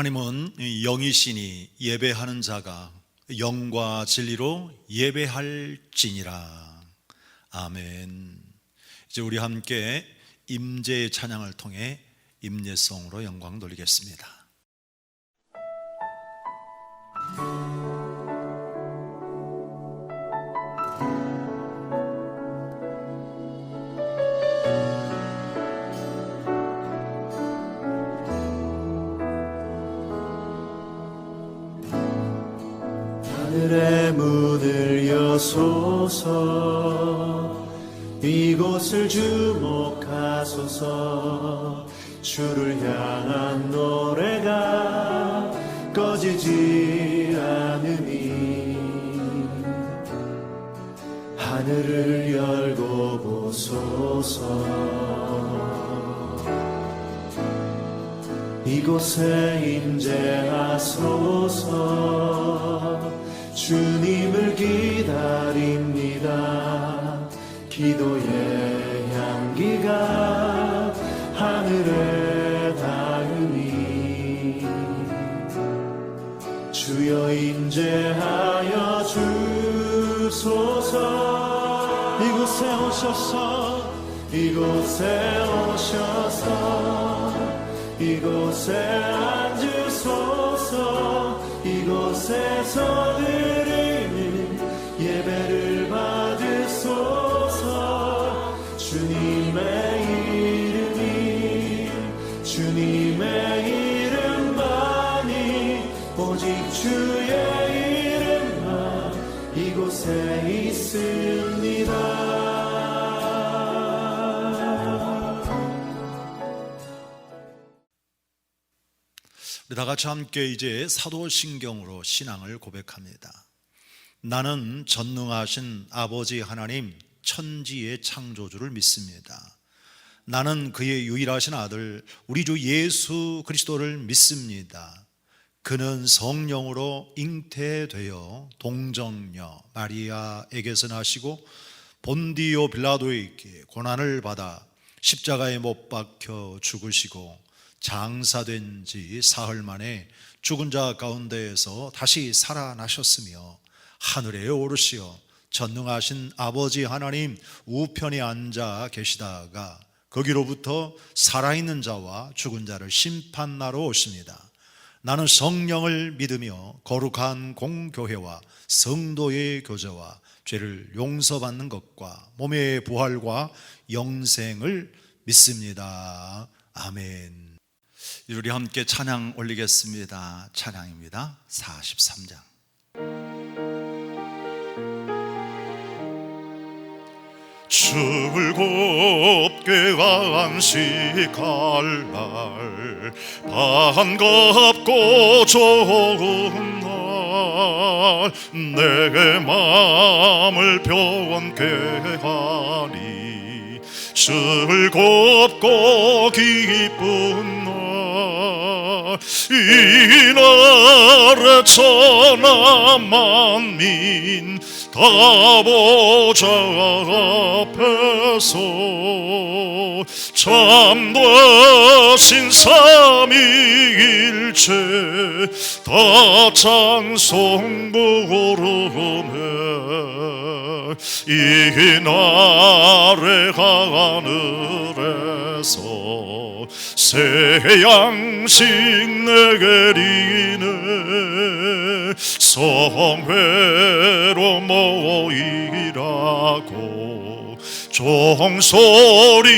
하나님은 영이시니 예배하는 자가 영과 진리로 예배할지니라. 아멘. 이제 우리 함께 임재의 찬양을 통해 임예성으로 영광 돌리겠습니다. 하늘의 문을 여소서, 이곳을 주목하소서. 주를 향한 노래가 꺼지지 않으니 하늘을 열고 보소서. 이곳에 임재하소서. 주님을 기다립니다. 기도의 향기가 하늘에 닿으니 주여 임재하여 주소서. 이곳에 오셔서, 이곳에 오셔서, 이곳에 앉으소서. 이곳에서 드리는 예배를 받으소서. 주님의 이름이, 주님의 이름만이, 오직 주의 이름만 이곳에 있습니다. 우리 다 같이 함께 이제 사도신경으로 신앙을 고백합니다. 나는 전능하신 아버지 하나님 천지의 창조주를 믿습니다. 나는 그의 유일하신 아들 우리 주 예수 그리스도를 믿습니다. 그는 성령으로 잉태되어 동정녀 마리아에게서 나시고 본디오 빌라도에게 고난을 받아 십자가에 못 박혀 죽으시고 장사된 지 사흘 만에 죽은 자 가운데에서 다시 살아나셨으며 하늘에 오르시어 전능하신 아버지 하나님 우편에 앉아 계시다가 거기로부터 살아있는 자와 죽은 자를 심판하러 오십니다. 나는 성령을 믿으며 거룩한 공교회와 성도의 교제와 죄를 용서받는 것과 몸의 부활과 영생을 믿습니다. 아멘. 우리 함께 찬양 올리겠습니다. 찬양입니다. 43장. 즐겁게 안식할 날, 반갑고 좋은 날, 내 마음을 평안케 하니 즐겁고 기쁜 날, 이날에 천하 만민 다 보좌 앞에서 참되신 삼위일체 다 찬송 부르네. 이날에 하늘에서 새 양식 내리네. 성회로 모이라고 종소리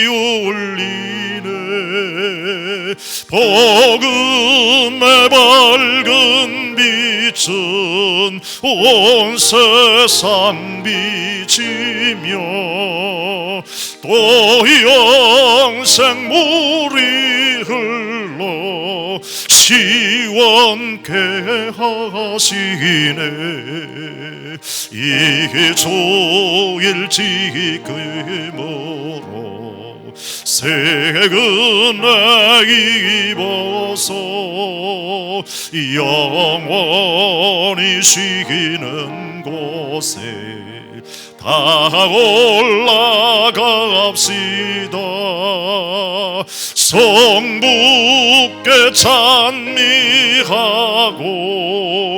울리네. 복음의 밝은 빛은 온 세상 비치며 또 영생 물이 흘러 시원케 하시네. 이 주일 지금으로 새 은혜 입어서 영원히 쉬는 곳에 다 올라갑시다. 성부께 찬미하고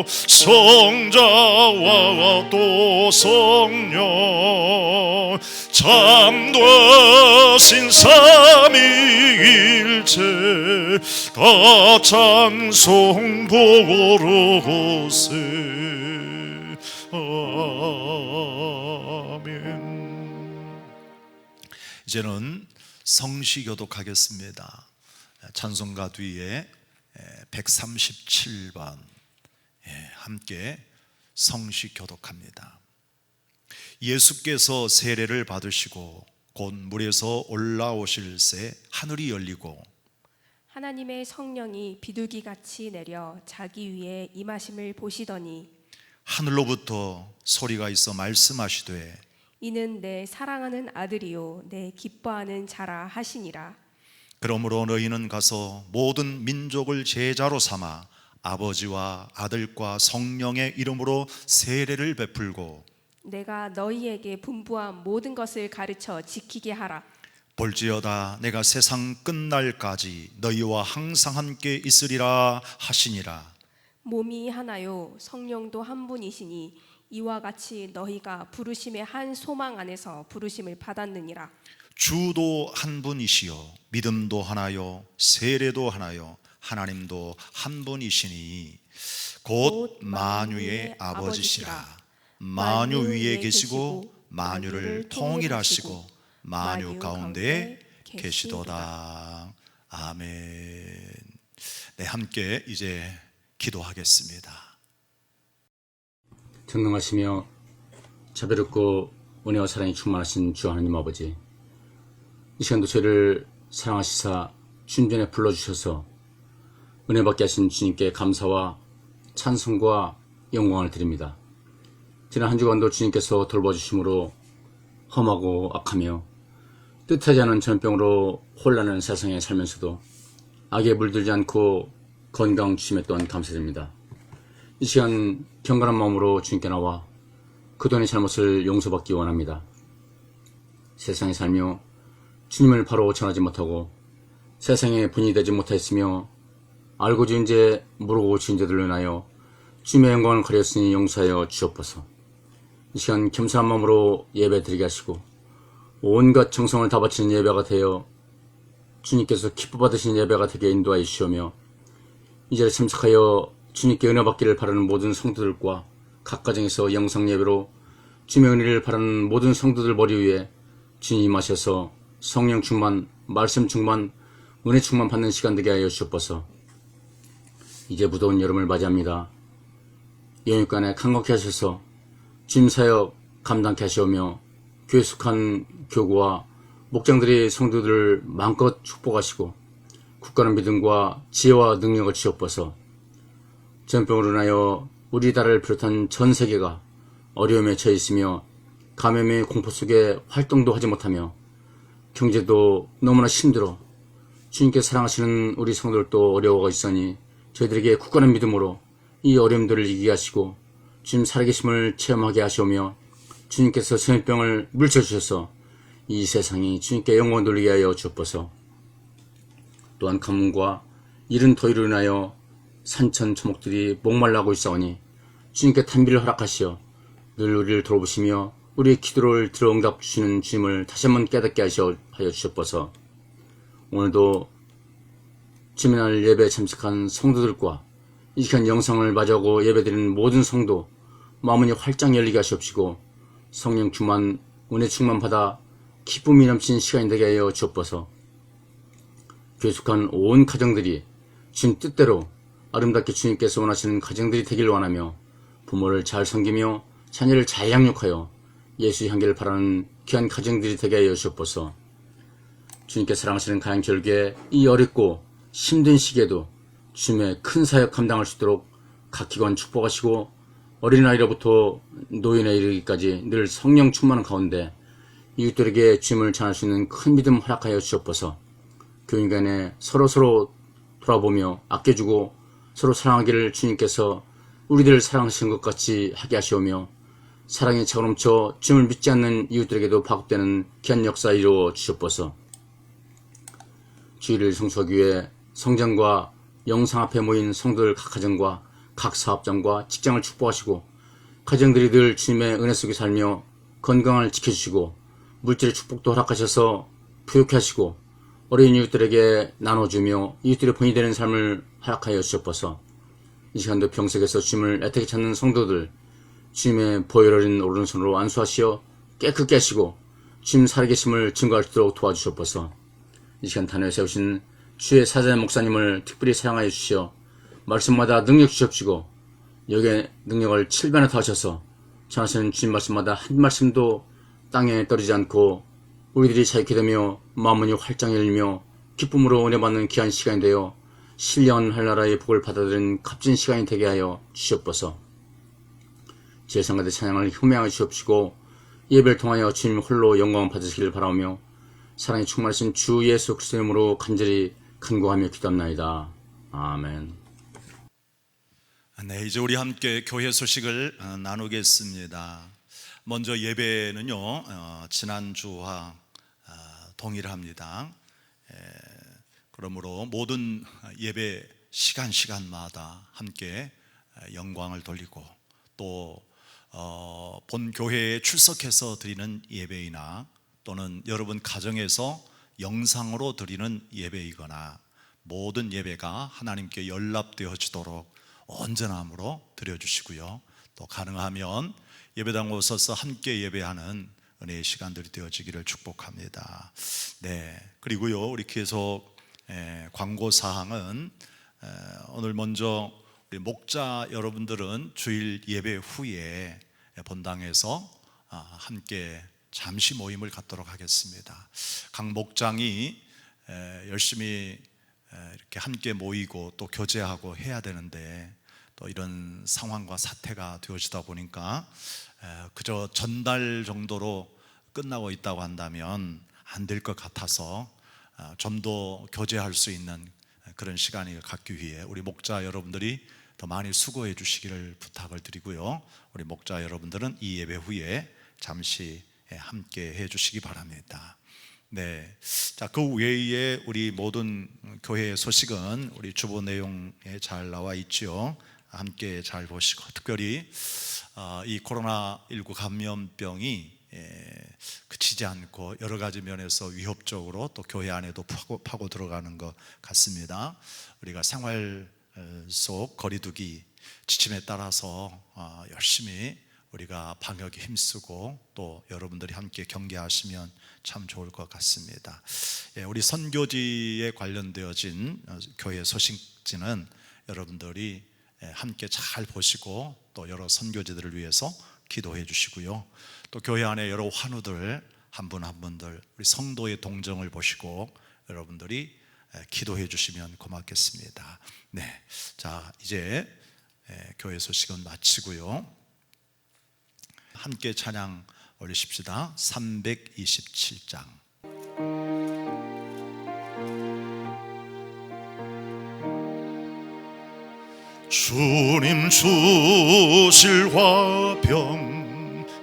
성자와 또 성령 참되신 삼위일체 다 찬송 부르세. 아멘. 이제는 성시 교독하겠습니다. 찬송가 뒤에 137번 함께 성시 교독합니다. 예수께서 세례를 받으시고 곧 물에서 올라오실새 하늘이 열리고 하나님의 성령이 비둘기같이 내려 자기 위에 임하심을 보시더니 하늘로부터 소리가 있어 말씀하시되 이는 내 사랑하는 아들이요 내 기뻐하는 자라 하시니라. 그러므로 너희는 가서 모든 민족을 제자로 삼아 아버지와 아들과 성령의 이름으로 세례를 베풀고 내가 너희에게 분부한 모든 것을 가르쳐 지키게 하라. 볼지어다 내가 세상 끝날까지 너희와 항상 함께 있으리라 하시니라. 몸이 하나요 성령도 한 분이시니 이와 같이 너희가 부르심의 한 소망 안에서 부르심을 받았느니라. 주도 한 분이시요 믿음도 하나요 세례도 하나요 하나님도 한 분이시니 곧 만유의 아버지시라. 만유 위에 계시고 만유를 통일하시고 만유 가운데 계시도다. 아멘. 네, 함께 이제 기도하겠습니다. 전능하시며 자비롭고 은혜와 사랑이 충만하신 주 하나님 아버지, 이 시간도 저희를 사랑하시사 주님 전에 불러주셔서 은혜받게 하신 주님께 감사와 찬송과 영광을 드립니다. 지난 한 주간도 주님께서 돌봐주심으로 험하고 악하며 뜻하지 않은 전병으로 혼란한 세상에 살면서도 악에 물들지 않고 건강 주심에 또한 감사드립니다. 이 시간 경건한 마음으로 주님께 나와 그동안의 잘못을 용서받기 원합니다. 세상에 살며 주님을 바로 전하지 못하고 세상에 분이 되지 못하였으며 알고 지은 죄 모르고 지은 죄들로 인하여 주님의 영광을 가렸으니 용서하여 주옵소서. 이 시간 겸손한 마음으로 예배 드리게 하시고 온갖 정성을 다 바치는 예배가 되어 주님께서 기뻐 받으시는 예배가 되게 인도하여 주시오며 이 자리에 참석하여 주님께 은혜 받기를 바라는 모든 성도들과 각 가정에서 영상 예배로 주님의 은혜를 바라는 모든 성도들 머리 위에 주님 임하셔서 성령 충만, 말씀 충만, 은혜 충만 받는 시간 되게 하여 주옵소서. 이제 무더운 여름을 맞이합니다. 영육간에 강건케 하셔서 주님 사역 감당케 하시오며 교회 속한 교구와 목장들이 성도들을 마음껏 축복하시고 굳건한 믿음과 지혜와 능력을 주옵소서. 전병으로 인하여 우리나라를 비롯한 전 세계가 어려움에 처해 있으며 감염의 공포 속에 활동도 하지 못하며 경제도 너무나 힘들어 주님께 사랑하시는 우리 성도들도 어려워가 있으니 저희들에게 굳건한 믿음으로 이 어려움들을 이기게 하시고 주님 살아계심을 체험하게 하시오며 주님께서 전염병을 물쳐주셔서 이 세상이 주님께 영광을 돌리게 하여 주옵소서. 또한 가뭄과 이른 더위로 인하여 산천 초목들이 목말라하고 있사오니 주님께 탄비를 허락하시어 늘 우리를 돌보시며 우리의 기도를 들어 응답 주시는 주님을 다시 한번 깨닫게 하여 주옵소서. 오늘도 주님의 날 예배에 참석한 성도들과 이 시간 영상을 맞이하고 예배드리는 모든 성도 마음문이 활짝 열리게 하시옵시고 성령 충만, 은혜 충만 받아 기쁨이 넘치는 시간이 되게 하여 주옵소서. 교회 속한 온 가정들이 주님 뜻대로 아름답게 주님께서 원하시는 가정들이 되길 원하며 부모를 잘 섬기며 자녀를 잘 양육하여 예수의 향기를 바라는 귀한 가정들이 되게 하여 주옵소서. 주님께 사랑하시는 가양절교에 이 어렵고 힘든 시기에도 주님의 큰 사역 감당할 수 있도록 각 기관 축복하시고 어린아이로부터 노인에 이르기까지 늘 성령 충만한 가운데 이웃들에게 주님을 전할 수 있는 큰 믿음 허락하여 주옵소서. 교인 간에 서로 돌아보며 아껴주고 서로 사랑하기를 주님께서 우리들을 사랑하시는 것 같이 하게 하시오며 사랑의 차가 넘쳐 주님을 믿지 않는 이웃들에게도 파급되는 귀한 역사 이루어 주옵소서. 주일을 성수하기 위해 성전과 영상 앞에 모인 성도들 각 가정과 각 사업장과 직장을 축복하시고 가정들이 늘 주님의 은혜 속에 살며 건강을 지켜주시고 물질의 축복도 허락하셔서 부욕해 하시고 어린 이웃들에게 나눠주며 이웃들의 본이 되는 삶을 허락하여 주셨소서. 이 시간도 병석에서 주님을 애타게 찾는 성도들 주님의 보혈 어린 오른손으로 안수하시어 깨끗게 하시고 주님 살아계심을 증거할 수 있도록 도와주셨소서. 이 시간 단회에 세우신 주의 사자 목사님을 특별히 사랑하여 주시어 말씀마다 능력 주시옵시고 여기에 능력을 7배나 더하셔서 전하시는 주님 말씀마다 한 말씀도 땅에 떨어지지 않고 우리들이 자유케 되며 마음문이 활짝 열리며 기쁨으로 은혜 받는 귀한 시간이 되어 신령한 하늘나라의 복을 받아들이는 값진 시간이 되게 하여 주시옵소서. 제상가대 찬양을 흠양하여 주시옵시고 예배를 통하여 주님 홀로 영광을 받으시기를 바라오며 사랑이 충만하신 주 예수 그리스도의 이름으로 간절히 간구하며 기도합나이다. 아멘. 네, 이제 우리 함께 교회 소식을 나누겠습니다. 먼저 예배는요, 지난주와 동일합니다. 그러므로 모든 예배 시간마다 함께 영광을 돌리고 또 본 교회에 출석해서 드리는 예배이나 또는 여러분 가정에서 영상으로 드리는 예배이거나 모든 예배가 하나님께 연락되어지도록 온전함으로 드려주시고요. 또 가능하면 예배당 오셔서 함께 예배하는 은혜의 시간들이 되어지기를 축복합니다. 네, 그리고요 우리 계속 광고 사항은 오늘 먼저 우리 목자 여러분들은 주일 예배 후에 본당에서 함께 잠시 모임을 갖도록 하겠습니다. 각 목장이 열심히 이렇게 함께 모이고 또 교제하고 해야 되는데 또 이런 상황과 사태가 되어지다 보니까 그저 전달 정도로 끝나고 있다고 한다면 안 될 것 같아서 좀 더 교제할 수 있는 그런 시간을 갖기 위해 우리 목자 여러분들이 더 많이 수고해 주시기를 부탁을 드리고요. 우리 목자 여러분들은 이 예배 후에 잠시 함께 해 주시기 바랍니다. 네, 자, 그 외에 우리 모든 교회의 소식은 우리 주보 내용에 잘 나와 있지요. 함께 잘 보시고 특별히 이 코로나19 감염병이 그치지 않고 여러 가지 면에서 위협적으로 또 교회 안에도 파고 들어가는 것 같습니다. 우리가 생활 속 거리두기 지침에 따라서 열심히 우리가 방역에 힘쓰고 또 여러분들이 함께 경계하시면 참 좋을 것 같습니다. 우리 선교지에 관련되어진 교회 소식지는 여러분들이 함께 잘 보시고 또 여러 선교지들을 위해서 기도해 주시고요. 또 교회 안에 여러 환우들 한 분 한 분들 우리 성도의 동정을 보시고 여러분들이 기도해 주시면 고맙겠습니다. 네, 자 이제 교회 소식은 마치고요. 함께 찬양 올리십시다. 327장. 주님 주실 화평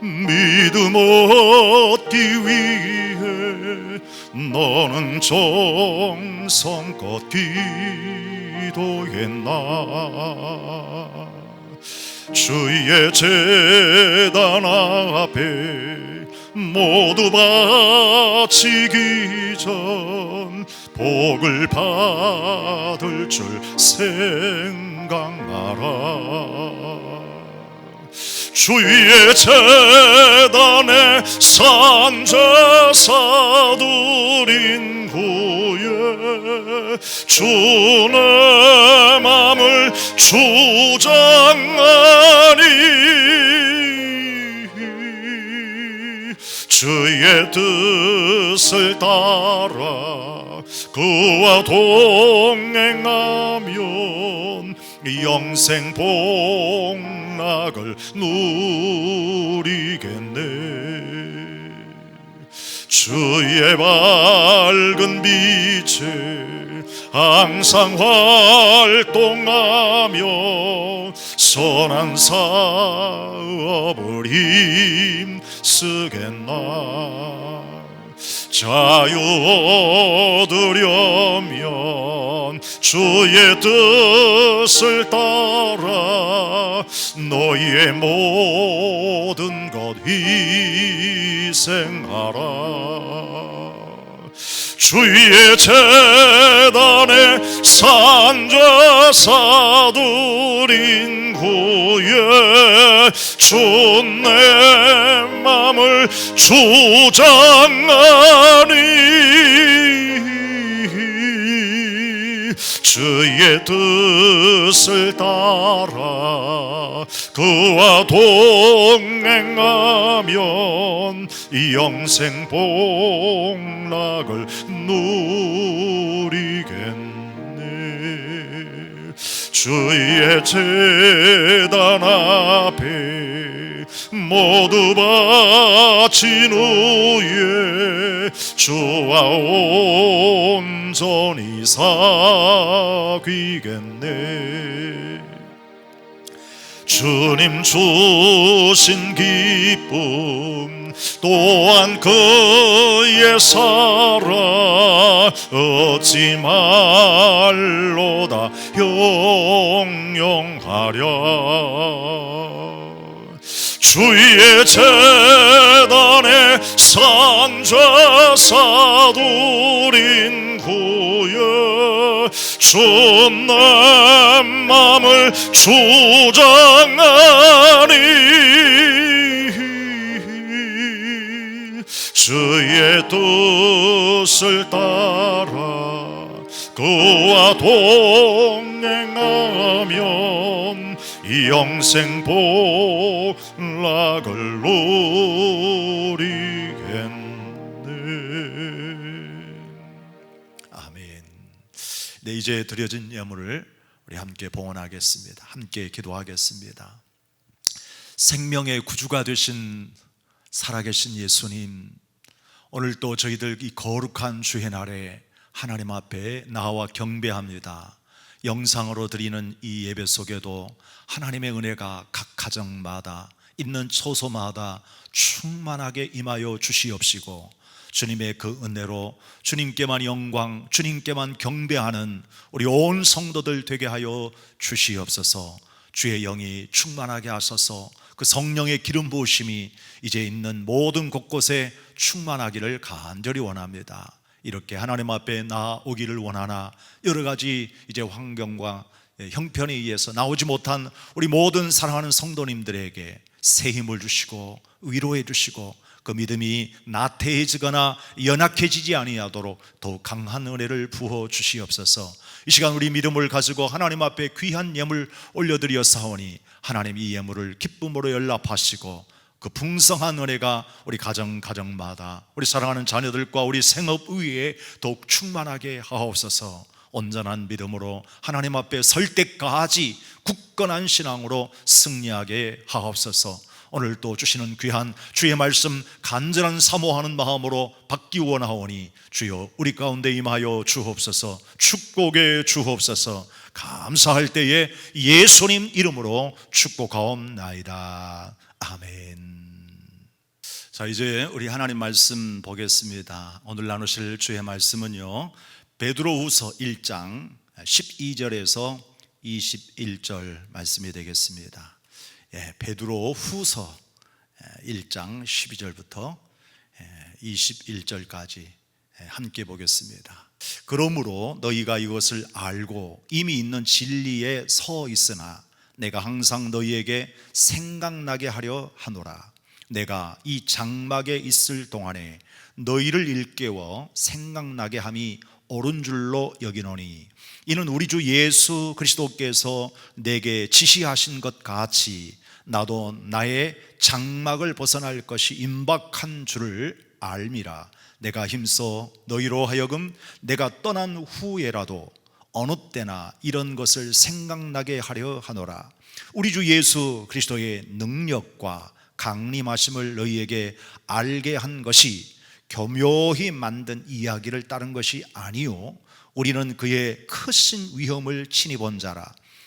믿음 얻기 위해 너는 정성껏 기도했나. 주의 제단 앞에 모두 바치기 전 복을 받을 줄 생각나라. 주의 제단에 산제사 드린 후에 주의 맘을 주장하니 주의 뜻을 따라 그와 동행하면 영생 복락을 누리겠네. 주의 밝은 빛에 항상 활동하며 선한 사업을 힘쓰겠나. 자유 얻으려면 주의 뜻을 따라 너희의 모든 것 희생하라. 주의 재단에 산자사들인 후에 주 내 맘을 주장하니 주의 뜻을 따라 그와 동행하면 영생 복락을 누리겠네. 주의 제단 앞에 모두 바친 후에 주와 온전히 사귀겠네. 주님 주신 기쁨 또한 그의 사랑 어찌 말로다 형용하랴. 주의 재단에 산자사들인 후에 주 내 맘을 주장하니 주의 뜻을 따라 그와 동행하면 영생 복락을 누리겠네. 아멘. 네, 이제 드려진 예물을 우리 함께 봉헌하겠습니다. 함께 기도하겠습니다. 생명의 구주가 되신 살아계신 예수님, 오늘 또 저희들 이 거룩한 주의 날에 하나님 앞에 나와 경배합니다. 영상으로 드리는 이 예배 속에도 하나님의 은혜가 각 가정마다 있는 초소마다 충만하게 임하여 주시옵시고, 주님의 그 은혜로 주님께만 영광, 주님께만 경배하는 우리 온 성도들 되게 하여 주시옵소서. 주의 영이 충만하게 하소서. 그 성령의 기름 부으심이 이제 있는 모든 곳곳에 충만하기를 간절히 원합니다. 이렇게 하나님 앞에 나오기를 원하나 여러 가지 이제 환경과 형편에 의해서 나오지 못한 우리 모든 사랑하는 성도님들에게 새 힘을 주시고 위로해 주시고 그 믿음이 나태해지거나 연약해지지 아니하도록 더욱 강한 은혜를 부어 주시옵소서. 이 시간 우리 믿음을 가지고 하나님 앞에 귀한 예물 올려드려 사오니 하나님 이 예물을 기쁨으로 연락하시고 그 풍성한 은혜가 우리 가정마다 우리 사랑하는 자녀들과 우리 생업 위에 더욱 충만하게 하옵소서. 온전한 믿음으로 하나님 앞에 설 때까지 굳건한 신앙으로 승리하게 하옵소서. 오늘 또 주시는 귀한 주의 말씀 간절한 사모하는 마음으로 받기 원하오니 주여 우리 가운데 임하여 주옵소서. 축복해 주옵소서. 감사할 때에 예수님 이름으로 축복하옵나이다. 아멘. 자, 이제 우리 하나님 말씀 보겠습니다. 오늘 나누실 주의 말씀은요, 베드로후서 1장 12절에서 21절 말씀이 되겠습니다. 베드로후서 1장 12절부터 21절까지 함께 보겠습니다. 그러므로 너희가 이것을 알고 이미 있는 진리에 서 있으나 내가 항상 너희에게 생각나게 하려 하노라. 내가 이 장막에 있을 동안에 너희를 일깨워 생각나게 함이 옳은 줄로 여기노니 이는 우리 주 예수 그리스도께서 내게 지시하신 것 같이 나도 나의 장막을 벗어날 것이 임박한 줄을 알미라. 내가 힘써 너희로 하여금 내가 떠난 후에라도 어느 때나 이런 것을 생각나게 하려 하노라. 우리 주 예수 그리스도의 능력과 강림하심을 너희에게 알게 한 것이 교묘히 만든 이야기를 따른 것이 아니요 우리는 그의 크신 위엄을 친히 본 자라.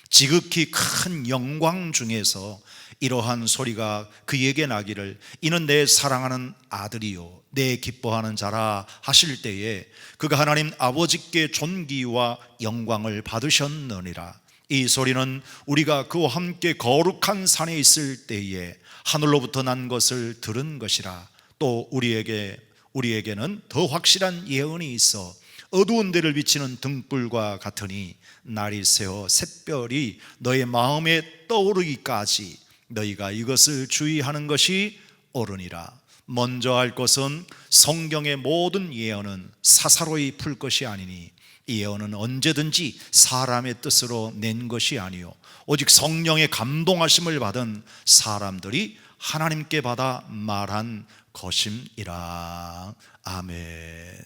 지극히 큰 영광 중에서 이러한 소리가 그에게 나기를 이는 내 사랑하는 아들이요 내 기뻐하는 자라 하실 때에 그가 하나님 아버지께 존귀와 영광을 받으셨느니라. 이 소리는 우리가 그와 함께 거룩한 산에 있을 때에 하늘로부터 난 것을 들은 것이라. 또 우리에게는 더 확실한 예언이 있어 어두운 데를 비치는 등불과 같으니 날이 새어 샛별이 너의 마음에 떠오르기까지 너희가 이것을 주의하는 것이 옳으니라. 먼저 할 것은 성경의 모든 예언은 사사로이 풀 것이 아니니 이 예언은 언제든지 사람의 뜻으로 낸 것이 아니요 오직 성령의 감동하심을 받은 사람들이 하나님께 받아 말한 것임이라. 아멘.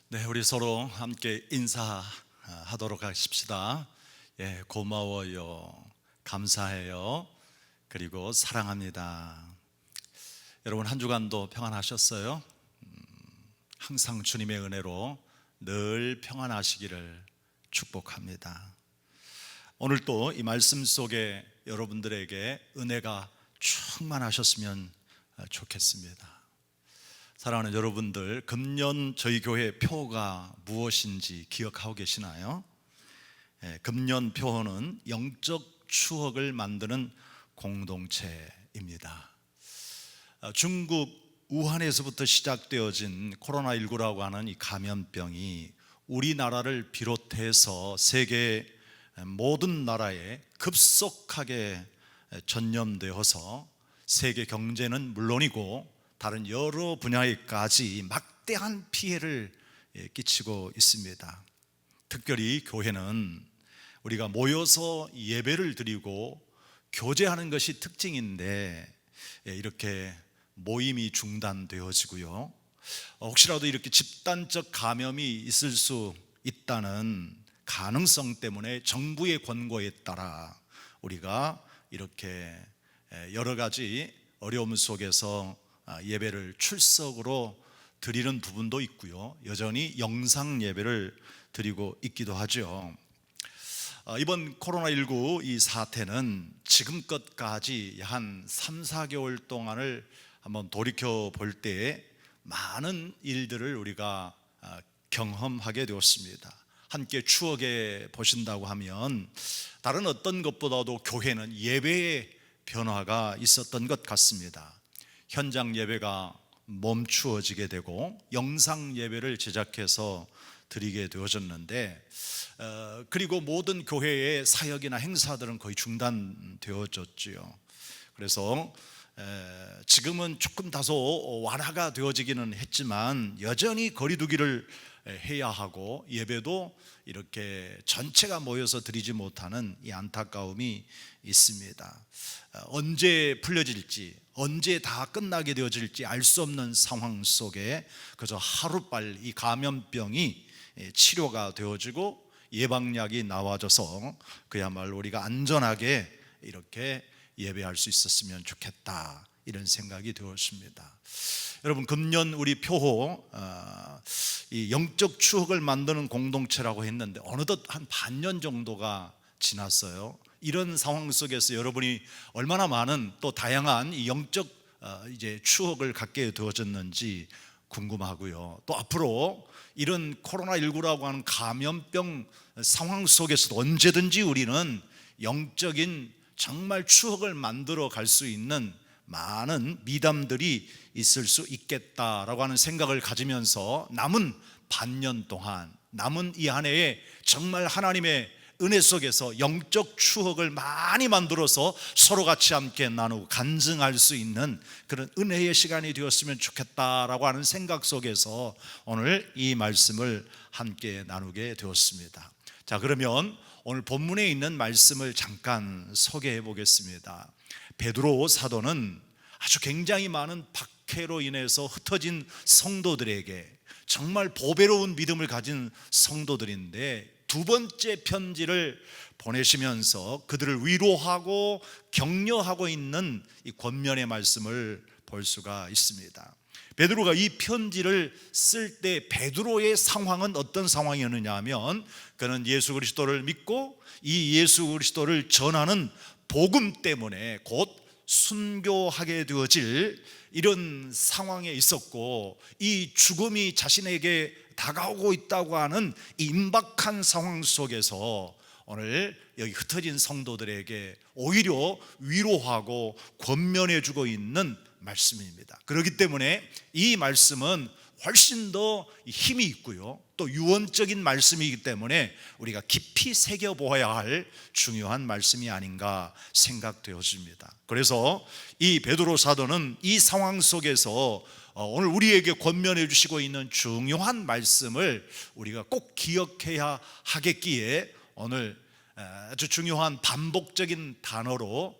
네, 우리 서로 함께 인사하도록 하십시다. 예, 고마워요, 감사해요, 그리고 사랑합니다. 여러분 한 주간도 평안하셨어요? 항상 주님의 은혜로 늘 평안하시기를 축복합니다. 오늘 또 이 말씀 속에 여러분들에게 은혜가 충만하셨으면 좋겠습니다. 사랑하는 여러분들, 금년 저희 교회 표가 무엇인지 기억하고 계시나요? 금년 표는 영적 추억을 만드는 공동체입니다. 중국 우한에서부터 시작되어진 코로나19라고 하는 이 감염병이 우리나라를 비롯해서 세계 모든 나라에 급속하게 전염되어서 세계 경제는 물론이고 다른 여러 분야에까지 막대한 피해를 끼치고 있습니다. 특별히 교회는 우리가 모여서 예배를 드리고 교제하는 것이 특징인데 이렇게 모임이 중단되어지고요, 혹시라도 이렇게 집단적 감염이 있을 수 있다는 가능성 때문에 정부의 권고에 따라 우리가 이렇게 여러 가지 어려움 속에서 예배를 출석으로 드리는 부분도 있고요, 여전히 영상 예배를 드리고 있기도 하죠. 이번 코로나19 이 사태는 지금껏까지 한 3, 4개월 동안을 한번 돌이켜 볼 때 많은 일들을 우리가 경험하게 되었습니다. 함께 추억해 보신다고 하면 다른 어떤 것보다도 교회는 예배의 변화가 있었던 것 같습니다. 현장 예배가 멈추어지게 되고 영상 예배를 제작해서 드리게 되어졌는데, 그리고 모든 교회의 사역이나 행사들은 거의 중단되어졌지요. 그래서 지금은 조금 다소 완화가 되어지기는 했지만 여전히 거리두기를 해야 하고 예배도 이렇게 전체가 모여서 드리지 못하는 이 안타까움이 있습니다. 언제 풀려질지, 언제 다 끝나게 되어질지 알 수 없는 상황 속에 그저 하루빨리 이 감염병이 치료가 되어지고 예방약이 나와져서 그야말로 우리가 안전하게 이렇게 예배할 수 있었으면 좋겠다, 이런 생각이 되었습니다. 여러분, 금년 우리 표호 이 영적 추억을 만드는 공동체라고 했는데 어느덧 한 반년 정도가 지났어요. 이런 상황 속에서 여러분이 얼마나 많은 또 다양한 이 영적 이제 추억을 갖게 되어졌는지 궁금하고요. 또 앞으로 이런 코로나19라고 하는 감염병 상황 속에서도 언제든지 우리는 영적인 정말 추억을 만들어 갈 수 있는 많은 미담들이 있을 수 있겠다라고 하는 생각을 가지면서 남은 반년 동안, 남은 이 한 해에 정말 하나님의 은혜 속에서 영적 추억을 많이 만들어서 서로 같이 함께 나누고 간증할 수 있는 그런 은혜의 시간이 되었으면 좋겠다라고 하는 생각 속에서 오늘 이 말씀을 함께 나누게 되었습니다. 자, 그러면 오늘 본문에 있는 말씀을 잠깐 소개해 보겠습니다. 베드로 사도는 아주 굉장히 많은 박해로 인해서 흩어진 성도들에게 정말 보배로운 믿음을 가진 성도들인데 두 번째 편지를 보내시면서 그들을 위로하고 격려하고 있는 이 권면의 말씀을 볼 수가 있습니다. 베드로가 이 편지를 쓸 때 베드로의 상황은 어떤 상황이었느냐 하면 그는 예수 그리스도를 믿고 이 예수 그리스도를 전하는 복음 때문에 곧 순교하게 되어질 이런 상황에 있었고, 이 죽음이 자신에게 다가오고 있다고 하는 이 임박한 상황 속에서 오늘 여기 흩어진 성도들에게 오히려 위로하고 권면해 주고 있는 말씀입니다. 그렇기 때문에 이 말씀은 훨씬 더 힘이 있고요, 또 유언적인 말씀이기 때문에 우리가 깊이 새겨보아야 할 중요한 말씀이 아닌가 생각되어집니다. 그래서 이 베드로 사도는 이 상황 속에서 오늘 우리에게 권면해 주시고 있는 중요한 말씀을 우리가 꼭 기억해야 하겠기에 오늘 아주 중요한 반복적인 단어로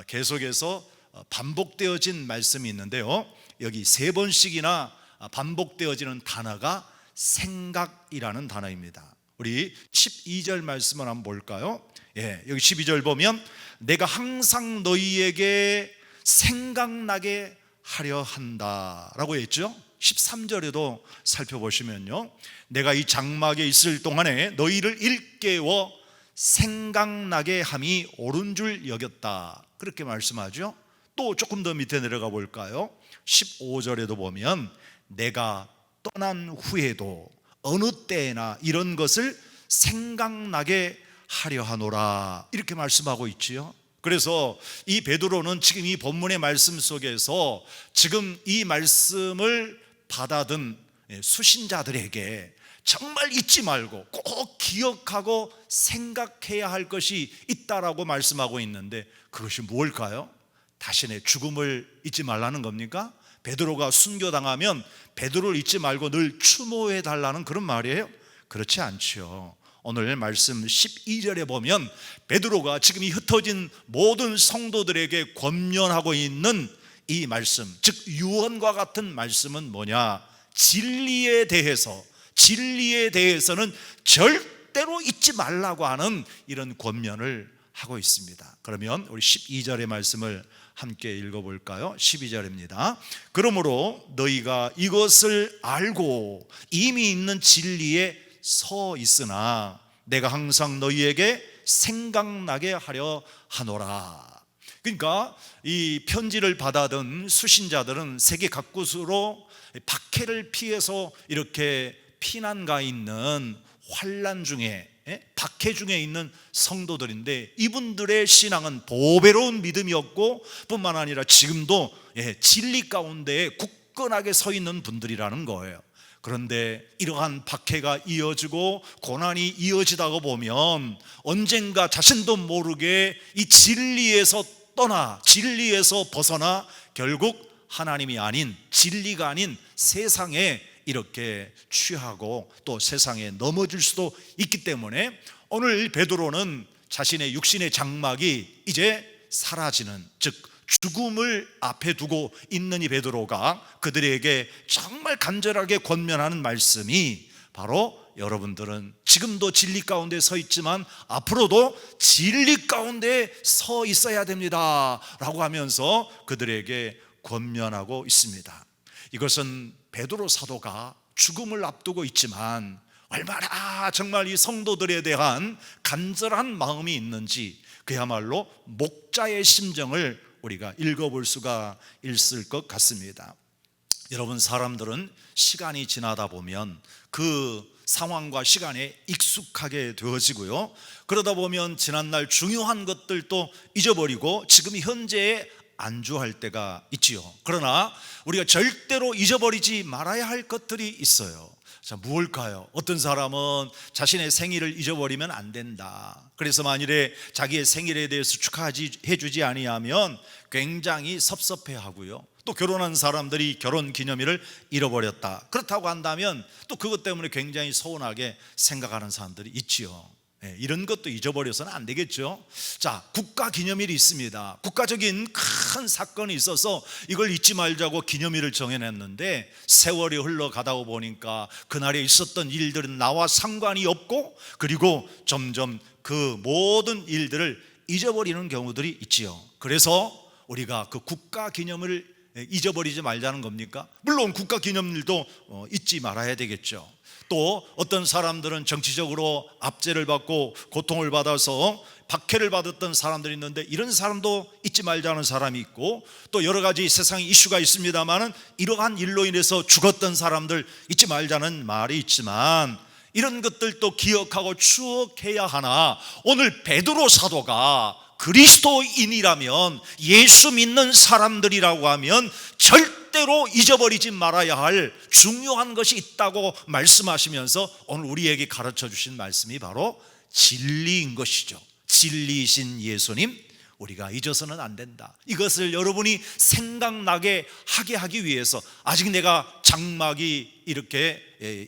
계속해서 반복되어진 말씀이 있는데요, 여기 3번씩이나 반복되어지는 단어가 생각이라는 단어입니다. 우리 12절 말씀을 한번 볼까요? 여기 12절 보면 내가 항상 너희에게 생각나게 하려 한다 라고 했죠. 13절에도 살펴보시면요, 내가 이 장막에 있을 동안에 너희를 일깨워 생각나게 함이 옳은 줄 여겼다, 그렇게 말씀하죠. 또 조금 더 밑에 내려가 볼까요? 15절에도 보면 내가 떠난 후에도 어느 때나 이런 것을 생각나게 하려 하노라, 이렇게 말씀하고 있지요. 그래서 이 베드로는 지금 이 본문의 말씀 속에서 지금 이 말씀을 받아든 수신자들에게 정말 잊지 말고 꼭 기억하고 생각해야 할 것이 있다라고 말씀하고 있는데, 그것이 무엇일까요? 자신의 죽음을 잊지 말라는 겁니까? 베드로가 순교당하면 베드로를 잊지 말고 늘 추모해 달라는 그런 말이에요? 그렇지 않죠. 오늘 말씀 12절에 보면 베드로가 지금 이 흩어진 모든 성도들에게 권면하고 있는 이 말씀, 즉 유언과 같은 말씀은 뭐냐? 진리에 대해서는 절대로 잊지 말라고 하는 이런 권면을 하고 있습니다. 그러면 우리 12절의 말씀을 함께 읽어볼까요? 12절입니다. 그러므로 너희가 이것을 알고 이미 있는 진리에 서 있으나 내가 항상 너희에게 생각나게 하려 하노라. 그러니까 이 편지를 받아든 수신자들은 세계 각곳으로 박해를 피해서 이렇게 피난 가 있는 환난 중에, 박해 중에 있는 성도들인데, 이분들의 신앙은 보배로운 믿음이었고 뿐만 아니라 지금도 진리 가운데 굳건하게 서 있는 분들이라는 거예요. 그런데 이러한 박해가 이어지고 고난이 이어지다가 보면 언젠가 자신도 모르게 이 진리에서 떠나, 진리에서 벗어나 결국 하나님이 아닌, 진리가 아닌 세상에 이렇게 취하고 또 세상에 넘어질 수도 있기 때문에 오늘 베드로는 자신의 육신의 장막이 이제 사라지는, 즉 죽음을 앞에 두고 있는 이 베드로가 그들에게 정말 간절하게 권면하는 말씀이 바로 여러분들은 지금도 진리 가운데 서 있지만 앞으로도 진리 가운데 서 있어야 됩니다 라고 하면서 그들에게 권면하고 있습니다. 이것은 베드로 사도가 죽음을 앞두고 있지만 얼마나 정말 이 성도들에 대한 간절한 마음이 있는지 그야말로 목자의 심정을 우리가 읽어볼 수가 있을 것 같습니다. 여러분, 사람들은 시간이 지나다 보면 그 상황과 시간에 익숙하게 되어지고요, 그러다 보면 지난날 중요한 것들도 잊어버리고 지금 현재에 안주할 때가 있지요. 그러나 우리가 절대로 잊어버리지 말아야 할 것들이 있어요. 자, 무엇일까요? 어떤 사람은 자신의 생일을 잊어버리면 안 된다. 그래서 만일에 자기의 생일에 대해서 축하해 주지 아니하면 굉장히 섭섭해하고요, 또 결혼한 사람들이 결혼 기념일을 잃어버렸다, 그렇다고 한다면 또 그것 때문에 굉장히 서운하게 생각하는 사람들이 있지요. 이런 것도 잊어버려서는 안 되겠죠. 자, 국가 기념일이 있습니다. 국가적인 큰 사건이 있어서 이걸 잊지 말자고 기념일을 정해냈는데 세월이 흘러가다 보니까 그날에 있었던 일들은 나와 상관이 없고, 그리고 점점 그 모든 일들을 잊어버리는 경우들이 있지요. 그래서 우리가 그 국가 기념을 잊어버리지 말자는 겁니까? 물론 국가기념일도 잊지 말아야 되겠죠. 또 어떤 사람들은 정치적으로 압제를 받고 고통을 받아서 박해를 받았던 사람들이 있는데 이런 사람도 잊지 말자는 사람이 있고, 또 여러 가지 세상 이슈가 있습니다만은 이러한 일로 인해서 죽었던 사람들 잊지 말자는 말이 있지만, 이런 것들도 기억하고 추억해야 하나, 오늘 베드로 사도가 그리스도인이라면, 예수 믿는 사람들이라고 하면 절대로 잊어버리지 말아야 할 중요한 것이 있다고 말씀하시면서 오늘 우리에게 가르쳐 주신 말씀이 바로 진리인 것이죠. 진리이신 예수님, 우리가 잊어서는 안 된다. 이것을 여러분이 생각나게 하게 하기 위해서, 아직 내가 장막이 이렇게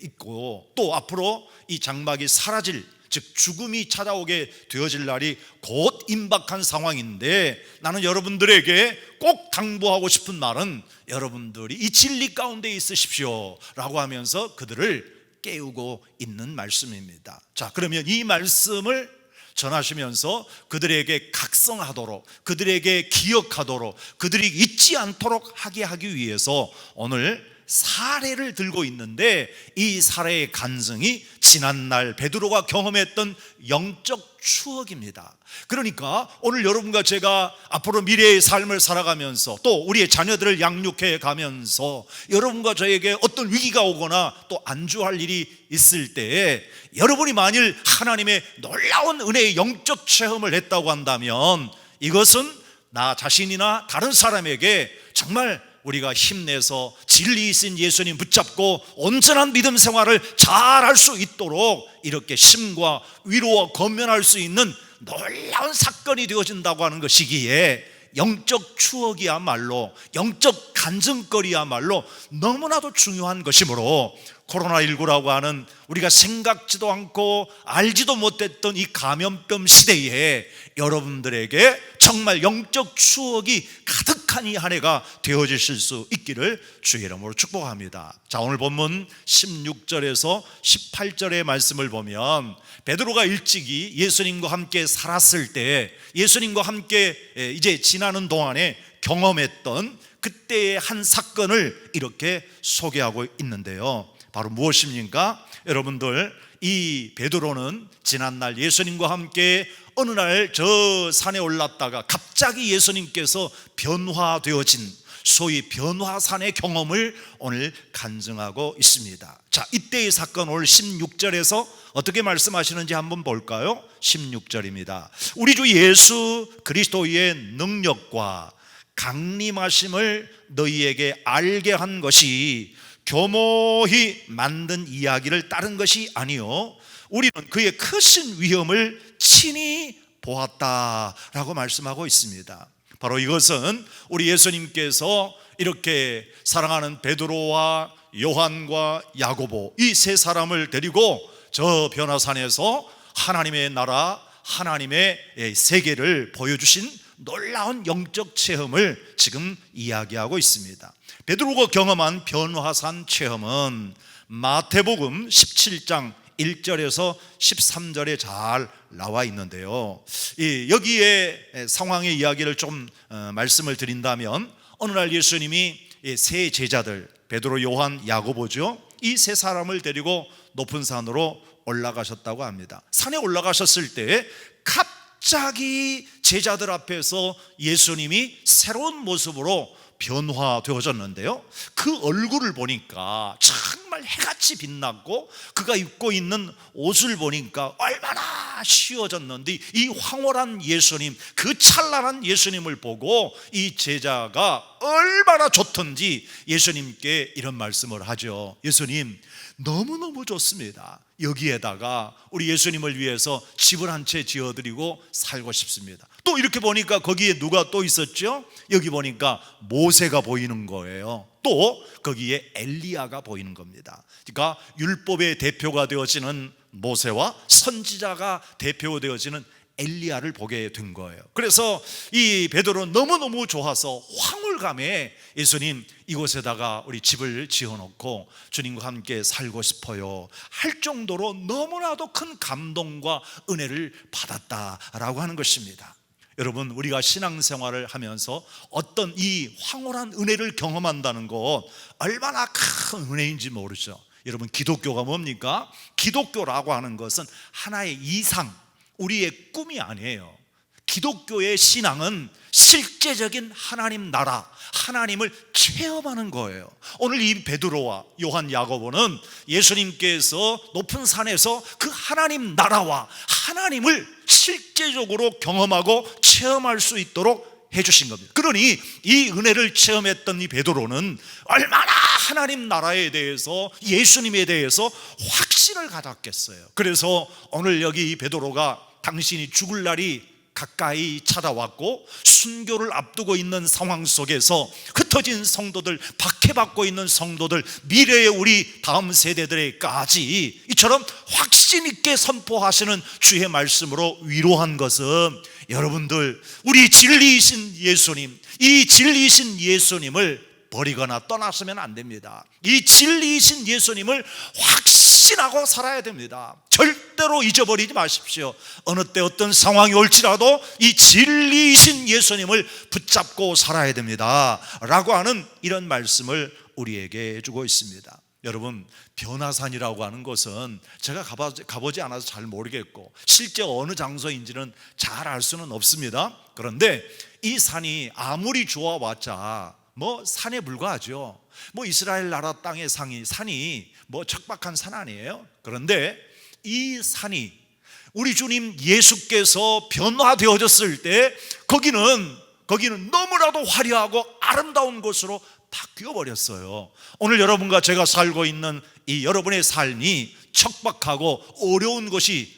있고 또 앞으로 이 장막이 사라질, 즉 죽음이 찾아오게 되어질 날이 곧 임박한 상황인데, 나는 여러분들에게 꼭 당부하고 싶은 말은, 여러분들이 이 진리 가운데 있으십시오 라고 하면서 그들을 깨우고 있는 말씀입니다. 자, 그러면 이 말씀을 전하시면서 그들에게 각성하도록, 그들에게 기억하도록, 그들이 잊지 않도록 하게 하기 위해서 오늘 사례를 들고 있는데, 이 사례의 간증이 지난날 베드로가 경험했던 영적 추억입니다. 그러니까 오늘 여러분과 제가 앞으로 미래의 삶을 살아가면서 또 우리의 자녀들을 양육해 가면서 여러분과 저에게 어떤 위기가 오거나 또 안주할 일이 있을 때에, 여러분이 만일 하나님의 놀라운 은혜의 영적 체험을 했다고 한다면, 이것은 나 자신이나 다른 사람에게 정말 우리가 힘내서 진리이신 예수님 붙잡고 온전한 믿음 생활을 잘 할 수 있도록 이렇게 힘과 위로와 권면할 수 있는 놀라운 사건이 되어진다고 하는 것이기에, 영적 추억이야말로, 영적 간증거리야말로 너무나도 중요한 것이므로, 코로나19라고 하는 우리가 생각지도 않고 알지도 못했던 이 감염병 시대에 여러분들에게 정말 영적 추억이 가득한 이 한 해가 되어지실 수 있기를 주의 이름으로 축복합니다. 자, 오늘 본문 16절에서 18절의 말씀을 보면, 베드로가 일찍이 예수님과 함께 살았을 때, 예수님과 함께 이제 지나는 동안에 경험했던 그때의 한 사건을 이렇게 소개하고 있는데요. 바로 무엇입니까? 여러분들, 이 베드로는 지난날 예수님과 함께 어느 날 저 산에 올랐다가 갑자기 예수님께서 변화되어진 소위 변화산의 경험을 오늘 간증하고 있습니다. 자, 이때의 사건 오늘 16절에서 어떻게 말씀하시는지 한번 볼까요? 16절입니다. 우리 주 예수 그리스도의 능력과 강림하심을 너희에게 알게 한 것이 교모히 만든 이야기를 따른 것이 아니요, 우리는 그의 크신 위엄을 친히 보았다라고 말씀하고 있습니다. 바로 이것은 우리 예수님께서 이렇게 사랑하는 베드로와 요한과 야고보, 이 세 사람을 데리고 저 변화산에서 하나님의 나라, 하나님의 세계를 보여주신 놀라운 영적 체험을 지금 이야기하고 있습니다. 베드로가 경험한 변화산 체험은 마태복음 17장 1절에서 13절에 잘 나와 있는데요. 여기에 상황의 이야기를 좀 말씀을 드린다면, 어느 날 예수님이 세 제자들, 베드로, 요한, 야고보죠, 이 세 사람을 데리고 높은 산으로 올라가셨다고 합니다. 산에 올라가셨을 때 갑자기 제자들 앞에서 예수님이 새로운 모습으로 변화되어졌는데요, 그 얼굴을 보니까 정말 해같이 빛났고, 그가 입고 있는 옷을 보니까 얼마나 쉬워졌는데, 이 황홀한 예수님, 그 찬란한 예수님을 보고 이 제자가 얼마나 좋던지 예수님께 이런 말씀을 하죠. 예수님, 너무너무 좋습니다. 여기에다가 우리 예수님을 위해서 집을 한 채 지어드리고 살고 싶습니다. 또 이렇게 보니까 거기에 누가 또 있었죠? 여기 보니까 모세가 보이는 거예요. 또 거기에 엘리야가 보이는 겁니다. 그러니까 율법의 대표가 되어지는 모세와 선지자가 대표되어지는 엘리야를 보게 된 거예요. 그래서 이 베드로는 너무너무 좋아서 황홀감에, 예수님, 이곳에다가 우리 집을 지어놓고 주님과 함께 살고 싶어요 할 정도로 너무나도 큰 감동과 은혜를 받았다라고 하는 것입니다. 여러분, 우리가 신앙생활을 하면서 어떤 이 황홀한 은혜를 경험한다는 것 얼마나 큰 은혜인지 모르죠. 여러분, 기독교가 뭡니까? 기독교라고 하는 것은 하나의 이상, 우리의 꿈이 아니에요. 기독교의 신앙은 실제적인 하나님 나라, 하나님을 체험하는 거예요. 오늘 이 베드로와 요한, 야고보는 예수님께서 높은 산에서 그 하나님 나라와 하나님을 실제적으로 경험하고 체험할 수 있도록 해주신 겁니다. 그러니 이 은혜를 체험했던 이 베드로는 얼마나 하나님 나라에 대해서, 예수님에 대해서 확신을 가졌겠어요. 그래서 오늘 여기 이 베드로가 당신이 죽을 날이 가까이 찾아왔고 순교를 앞두고 있는 상황 속에서 흩어진 성도들, 박해받고 있는 성도들, 미래의 우리 다음 세대들에까지 이처럼 확신 있게 선포하시는 주의 말씀으로 위로한 것은, 여러분들, 우리 진리이신 예수님, 이 진리이신 예수님을 버리거나 떠나서면 안 됩니다. 이 진리이신 예수님을 확신하고 살아야 됩니다. 절대로 잊어버리지 마십시오. 어느 때 어떤 상황이 올지라도 이 진리이신 예수님을 붙잡고 살아야 됩니다 라고 하는 이런 말씀을 우리에게 해주고 있습니다. 여러분, 변화산이라고 하는 것은 제가 가보지 않아서 잘 모르겠고 실제 어느 장소인지는 잘 알 수는 없습니다. 그런데 이 산이 아무리 좋아봤자 산에 불과하죠. 이스라엘 나라 땅의 산이 척박한 산 아니에요. 그런데 이 산이 우리 주님 예수께서 변화되어졌을 때 거기는 너무나도 화려하고 아름다운 곳으로 바뀌어버렸어요. 오늘 여러분과 제가 살고 있는 이 여러분의 삶이 척박하고 어려운 것이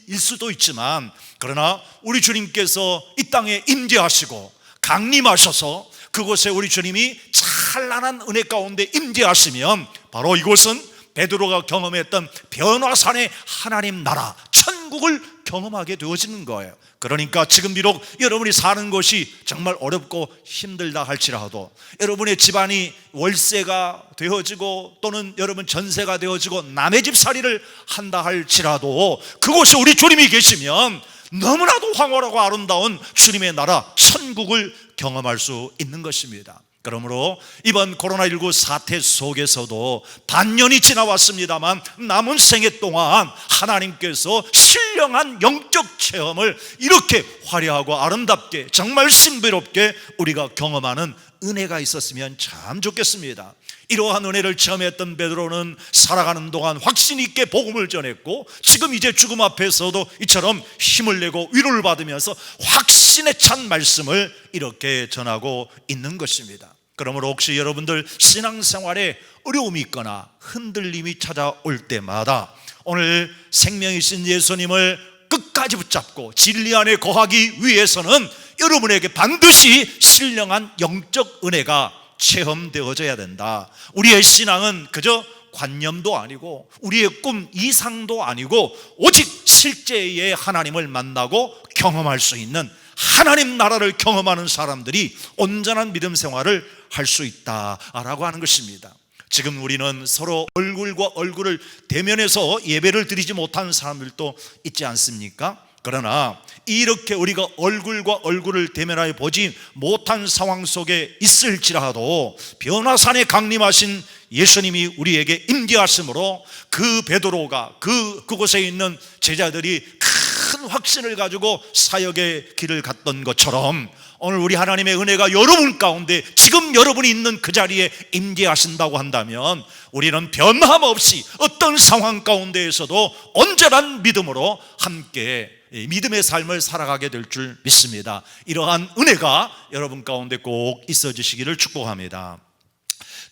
일 수도 있지만, 그러나 우리 주님께서 이 땅에 임재하시고 강림하셔서 그곳에 우리 주님이 찬란한 은혜 가운데 임재하시면 바로 이곳은 베드로가 경험했던 변화산의 하나님 나라, 천국을 경험하게 되어지는 거예요. 그러니까 지금 비록 여러분이 사는 곳이 정말 어렵고 힘들다 할지라도, 여러분의 집안이 월세가 되어지고 또는 여러분 전세가 되어지고 남의 집살이를 한다 할지라도 그곳에 우리 주님이 계시면 너무나도 황홀하고 아름다운 주님의 나라 천국을 경험할 수 있는 것입니다. 그러므로 이번 코로나19 사태 속에서도 반년이 지나왔습니다만 남은 생애 동안 하나님께서 신령한 영적 체험을 이렇게 화려하고 아름답게, 정말 신비롭게 우리가 경험하는 은혜가 있었으면 참 좋겠습니다. 이러한 은혜를 체험했던 베드로는 살아가는 동안 확신 있게 복음을 전했고, 지금 이제 죽음 앞에서도 이처럼 힘을 내고 위로를 받으면서 확신에 찬 말씀을 이렇게 전하고 있는 것입니다. 그러므로 혹시 여러분들 신앙생활에 어려움이 있거나 흔들림이 찾아올 때마다 오늘 생명이신 예수님을 끝까지 붙잡고 진리 안에 거하기 위해서는 여러분에게 반드시 신령한 영적 은혜가 체험되어져야 된다. 우리의 신앙은 그저 관념도 아니고 우리의 꿈 이상도 아니고 오직 실제의 하나님을 만나고 경험할 수 있는 하나님 나라를 경험하는 사람들이 온전한 믿음 생활을 할 수 있다라고 하는 것입니다. 지금 우리는 서로 얼굴과 얼굴을 대면해서 예배를 드리지 못하는 사람들도 있지 않습니까? 그러나 이렇게 우리가 얼굴과 얼굴을 대면하여 보지 못한 상황 속에 있을지라도 변화산에 강림하신 예수님이 우리에게 임재하심으로 그 베드로가 그곳에 있는 제자들이 큰 확신을 가지고 사역의 길을 갔던 것처럼 오늘 우리 하나님의 은혜가 여러분 가운데 지금 여러분이 있는 그 자리에 임재하신다고 한다면 우리는 변함없이 어떤 상황 가운데에서도 온전한 믿음으로 함께 믿음의 삶을 살아가게 될 줄 믿습니다. 이러한 은혜가 여러분 가운데 꼭 있어지시기를 축복합니다.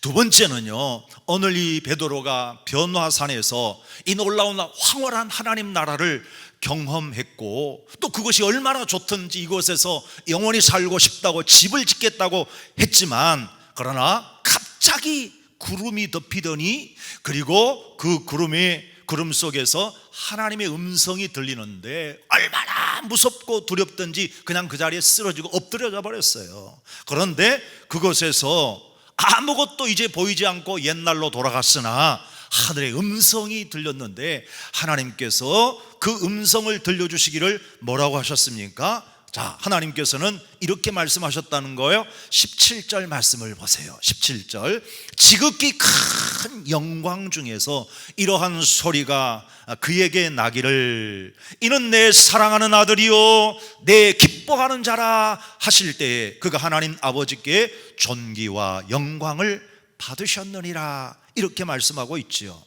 두 번째는요, 오늘 이 베드로가 변화산에서 이 놀라운 황홀한 하나님 나라를 경험했고 또 그것이 얼마나 좋든지 이곳에서 영원히 살고 싶다고 집을 짓겠다고 했지만, 그러나 갑자기 구름이 덮이더니 그리고 그 구름 속에서 하나님의 음성이 들리는데 얼마나 무섭고 두렵든지 그냥 그 자리에 쓰러지고 엎드려져 버렸어요. 그런데 그곳에서 아무것도 이제 보이지 않고 옛날로 돌아갔으나 하늘의 음성이 들렸는데 하나님께서 그 음성을 들려주시기를 뭐라고 하셨습니까? 자, 하나님께서는 이렇게 말씀하셨다는 거예요. 17절 말씀을 보세요. 17절, 지극히 큰 영광 중에서 이러한 소리가 그에게 나기를, 이는 내 사랑하는 아들이요 내 기뻐하는 자라 하실 때에 그가 하나님 아버지께 존귀와 영광을 받으셨느니라, 이렇게 말씀하고 있지요.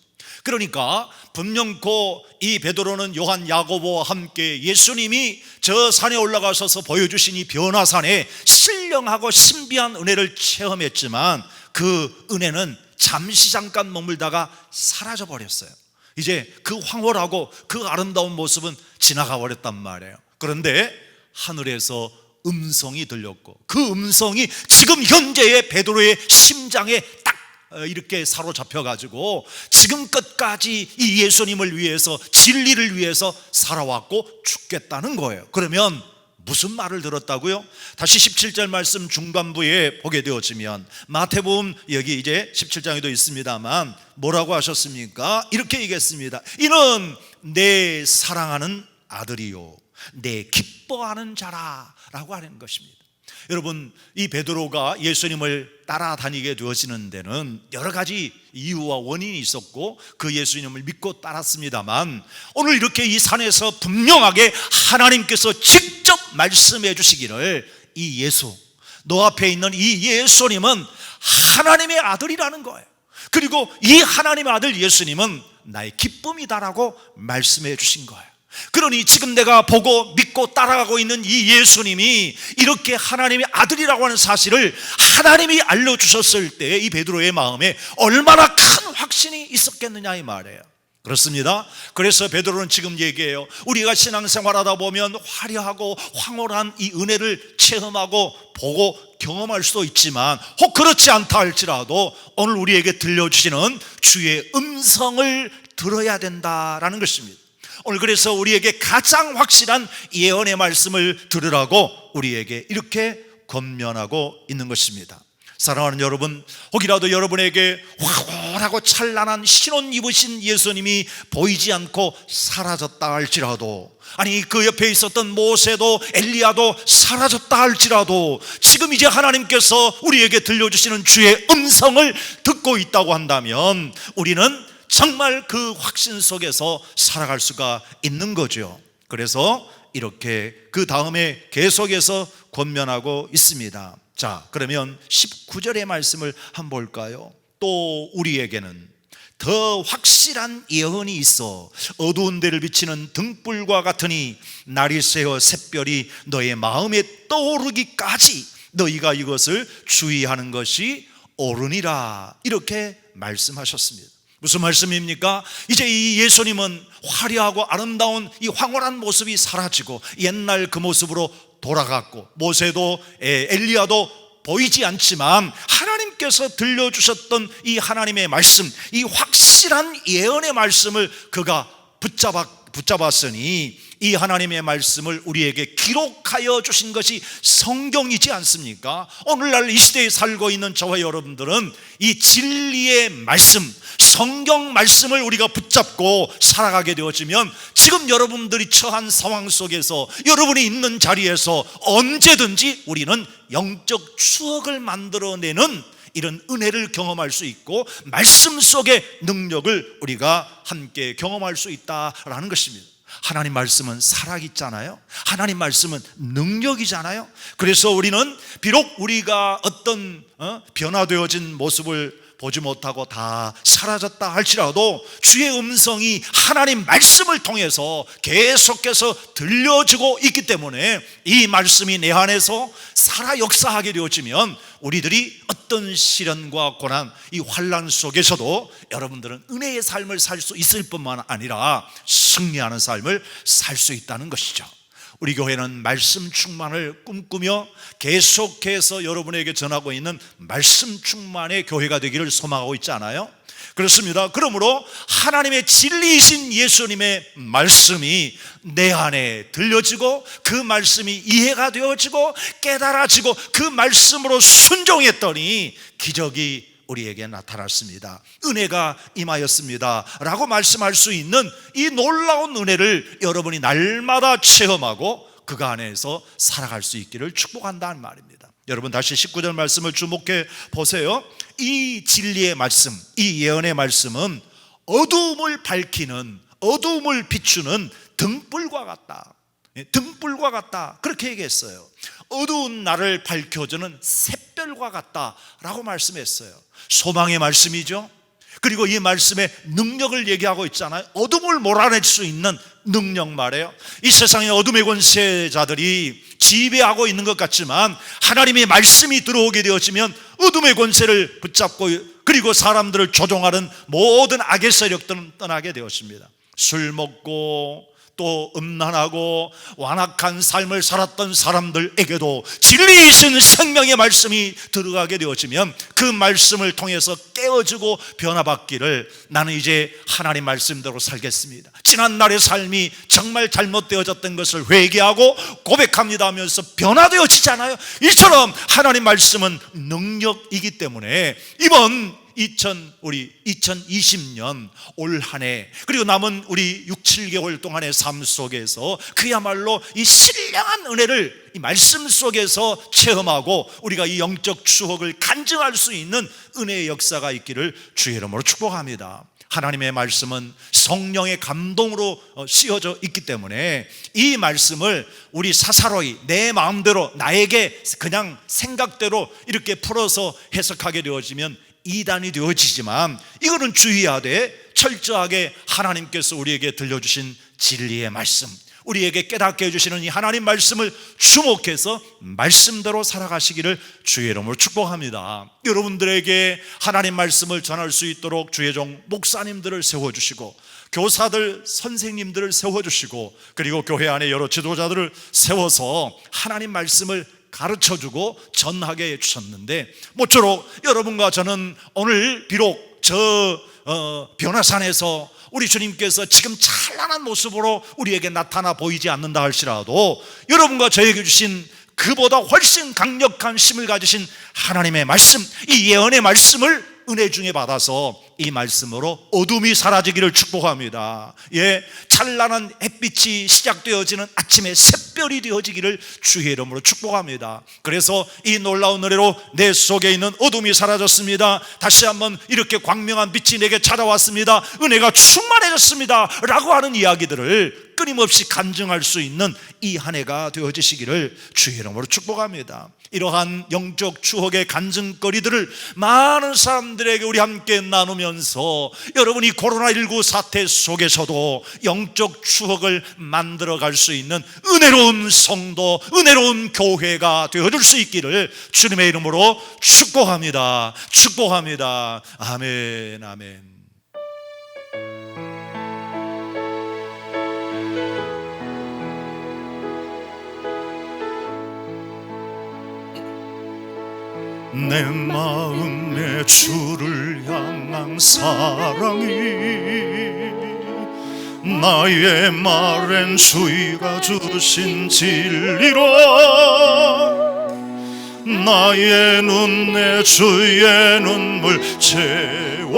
그러니까 분명코 이 베드로는 요한, 야고보와 함께 예수님이 저 산에 올라가셔서 보여주신 이 변화산에 신령하고 신비한 은혜를 체험했지만 그 은혜는 잠시 잠깐 머물다가 사라져 버렸어요. 이제 그 황홀하고 그 아름다운 모습은 지나가 버렸단 말이에요. 그런데 하늘에서 음성이 들렸고, 그 음성이 지금 현재의 베드로의 심장에 딱 이렇게 사로잡혀 가지고 지금껏까지 이 예수님을 위해서, 진리를 위해서 살아왔고 죽겠다는 거예요. 그러면 무슨 말을 들었다고요? 다시 17절 말씀 중반부에 보게 되어지면, 마태복음 여기 이제 17장에도 있습니다만 뭐라고 하셨습니까? 이렇게 얘기했습니다. 이는 내 사랑하는 아들이요 내 기뻐하는 자라 라고 하는 것입니다. 여러분, 이 베드로가 예수님을 따라다니게 되어지는 데는 여러 가지 이유와 원인이 있었고 그 예수님을 믿고 따랐습니다만, 오늘 이렇게 이 산에서 분명하게 하나님께서 직접 말씀해 주시기를, 이 예수, 너 앞에 있는 이 예수님은 하나님의 아들이라는 거예요. 그리고 이 하나님의 아들 예수님은 나의 기쁨이다라고 말씀해 주신 거예요. 그러니 지금 내가 보고 믿고 따라가고 있는 이 예수님이 이렇게 하나님의 아들이라고 하는 사실을 하나님이 알려주셨을 때 이 베드로의 마음에 얼마나 큰 확신이 있었겠느냐 이 말이에요. 그렇습니다. 그래서 베드로는 지금 얘기해요. 우리가 신앙생활하다 보면 화려하고 황홀한 이 은혜를 체험하고 보고 경험할 수도 있지만, 혹 그렇지 않다 할지라도 오늘 우리에게 들려주시는 주의 음성을 들어야 된다라는 것입니다. 오늘 그래서 우리에게 가장 확실한 예언의 말씀을 들으라고 우리에게 이렇게 권면하고 있는 것입니다. 사랑하는 여러분, 혹이라도 여러분에게 황홀하고 찬란한 신혼 입으신 예수님이 보이지 않고 사라졌다 할지라도, 아니 그 옆에 있었던 모세도 엘리야도 사라졌다 할지라도, 지금 이제 하나님께서 우리에게 들려주시는 주의 음성을 듣고 있다고 한다면 우리는 정말 그 확신 속에서 살아갈 수가 있는 거죠. 그래서 이렇게 그 다음에 계속해서 권면하고 있습니다. 자, 그러면 19절의 말씀을 한번 볼까요? 또 우리에게는 더 확실한 예언이 있어 어두운 데를 비치는 등불과 같으니 날이 새어 샛별이 너의 마음에 떠오르기까지 너희가 이것을 주의하는 것이 옳으니라, 이렇게 말씀하셨습니다. 무슨 말씀입니까? 이제 이 예수님은 화려하고 아름다운 이 황홀한 모습이 사라지고 옛날 그 모습으로 돌아갔고, 모세도 엘리야도 보이지 않지만 하나님께서 들려주셨던 이 하나님의 말씀, 이 확실한 예언의 말씀을 그가 붙잡았으니 이 하나님의 말씀을 우리에게 기록하여 주신 것이 성경이지 않습니까? 오늘날 이 시대에 살고 있는 저와 여러분들은 이 진리의 말씀, 성경 말씀을 우리가 붙잡고 살아가게 되어지면 지금 여러분들이 처한 상황 속에서, 여러분이 있는 자리에서 언제든지 우리는 영적 추억을 만들어내는 이런 은혜를 경험할 수 있고 말씀 속의 능력을 우리가 함께 경험할 수 있다라는 것입니다. 하나님 말씀은 살아있잖아요. 하나님 말씀은 능력이잖아요. 그래서 우리는 비록 우리가 어떤 변화되어진 모습을 보지 못하고 다 사라졌다 할지라도 주의 음성이 하나님 말씀을 통해서 계속해서 들려지고 있기 때문에 이 말씀이 내 안에서 살아 역사하게 되어지면 우리들이 어떤 시련과 고난, 이 환난 속에서도 여러분들은 은혜의 삶을 살 수 있을 뿐만 아니라 승리하는 삶을 살 수 있다는 것이죠. 우리 교회는 말씀 충만을 꿈꾸며 계속해서 여러분에게 전하고 있는 말씀 충만의 교회가 되기를 소망하고 있지 않아요? 그렇습니다. 그러므로 하나님의 진리이신 예수님의 말씀이 내 안에 들려지고 그 말씀이 이해가 되어지고 깨달아지고 그 말씀으로 순종했더니 기적이 우리에게 나타났습니다. 은혜가 임하였습니다 라고 말씀할 수 있는 이 놀라운 은혜를 여러분이 날마다 체험하고 그가 안에서 살아갈 수 있기를 축복한다는 말입니다. 여러분 다시 19절 말씀을 주목해 보세요. 이 진리의 말씀, 이 예언의 말씀은 어두움을 밝히는, 어두움을 비추는 등불과 같다. 등불과 같다, 그렇게 얘기했어요. 어두운 날을 밝혀주는 샛별과 같다라고 말씀했어요. 소망의 말씀이죠. 그리고 이 말씀의 능력을 얘기하고 있잖아요. 어둠을 몰아낼 수 있는 능력 말이에요. 이 세상의 어둠의 권세자들이 지배하고 있는 것 같지만 하나님의 말씀이 들어오게 되어지면 어둠의 권세를 붙잡고 그리고 사람들을 조종하는 모든 악의 세력들은 떠나게 되었습니다. 술 먹고 또 음란하고 완악한 삶을 살았던 사람들에게도 진리이신 생명의 말씀이 들어가게 되어지면 그 말씀을 통해서 깨어지고 변화받기를, 나는 이제 하나님 말씀대로 살겠습니다, 지난날의 삶이 정말 잘못되어졌던 것을 회개하고 고백합니다 하면서 변화되어지잖아요. 이처럼 하나님 말씀은 능력이기 때문에 이번 2020년 올 한 해 그리고 남은 우리 6, 7개월 동안의 삶 속에서 그야말로 이 신령한 은혜를 이 말씀 속에서 체험하고 우리가 이 영적 추억을 간증할 수 있는 은혜의 역사가 있기를 주의 이름으로 축복합니다. 하나님의 말씀은 성령의 감동으로 씌어져 있기 때문에 이 말씀을 우리 사사로이 내 마음대로 나에게 그냥 생각대로 이렇게 풀어서 해석하게 되어지면 이단이 되어지지만 이거는 주의하되 철저하게 하나님께서 우리에게 들려주신 진리의 말씀, 우리에게 깨닫게 해주시는 이 하나님 말씀을 주목해서 말씀대로 살아가시기를 주의 이름으로 축복합니다. 여러분들에게 하나님 말씀을 전할 수 있도록 주의 종 목사님들을 세워주시고 교사들, 선생님들을 세워주시고 그리고 교회 안에 여러 지도자들을 세워서 하나님 말씀을 가르쳐주고 전하게 해주셨는데, 모쪼록 여러분과 저는 오늘 비록 저 변화산에서 우리 주님께서 지금 찬란한 모습으로 우리에게 나타나 보이지 않는다 할지라도 여러분과 저에게 주신 그보다 훨씬 강력한 힘을 가지신 하나님의 말씀, 이 예언의 말씀을 은혜 중에 받아서 이 말씀으로 어둠이 사라지기를 축복합니다. 예, 찬란한 햇빛이 시작되어지는 아침의 샛별이 되어지기를 주의 이름으로 축복합니다. 그래서 이 놀라운 은혜로 내 속에 있는 어둠이 사라졌습니다, 다시 한번 이렇게 광명한 빛이 내게 찾아왔습니다, 은혜가 충만해졌습니다 라고 하는 이야기들을 끊임없이 간증할 수 있는 이 한 해가 되어지시기를 주의 이름으로 축복합니다. 이러한 영적 추억의 간증거리들을 많은 사람들에게 우리 함께 나누면서 여러분이 코로나19 사태 속에서도 영적 추억을 만들어갈 수 있는 은혜로운 성도, 은혜로운 교회가 되어줄 수 있기를 주님의 이름으로 축복합니다. 축복합니다. 아멘, 아멘. 내 마음에 주를 향한 사랑이 나의 말엔 주의가 주신 진리로 나의 눈 내 주의 눈물 채워주소서.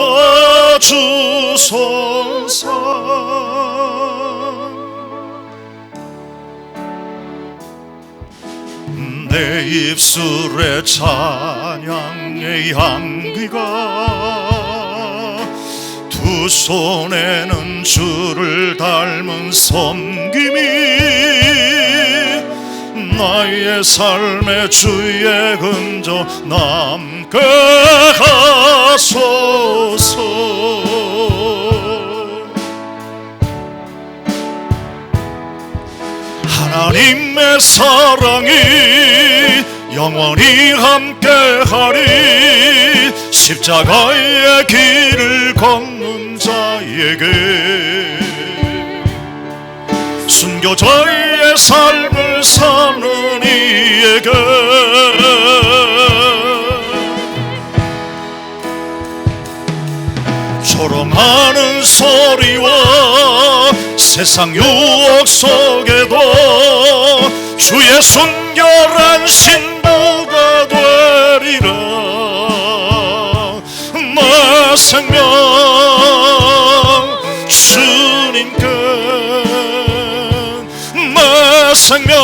내 입술에 찬양의 향기가 두 손에는 주를 닮은 섬김이 나의 삶의 주의 흔적 남게 하소서. 하나님의 사랑이 영원히 함께하리. 십자가의 길을 걷는 자에게 순교자의 삶을 사는 이에게 조롱하는 소리와 세상 유혹 속에도 주의 순결한 신부가 되리라. 내 생명 주님께, 내 생명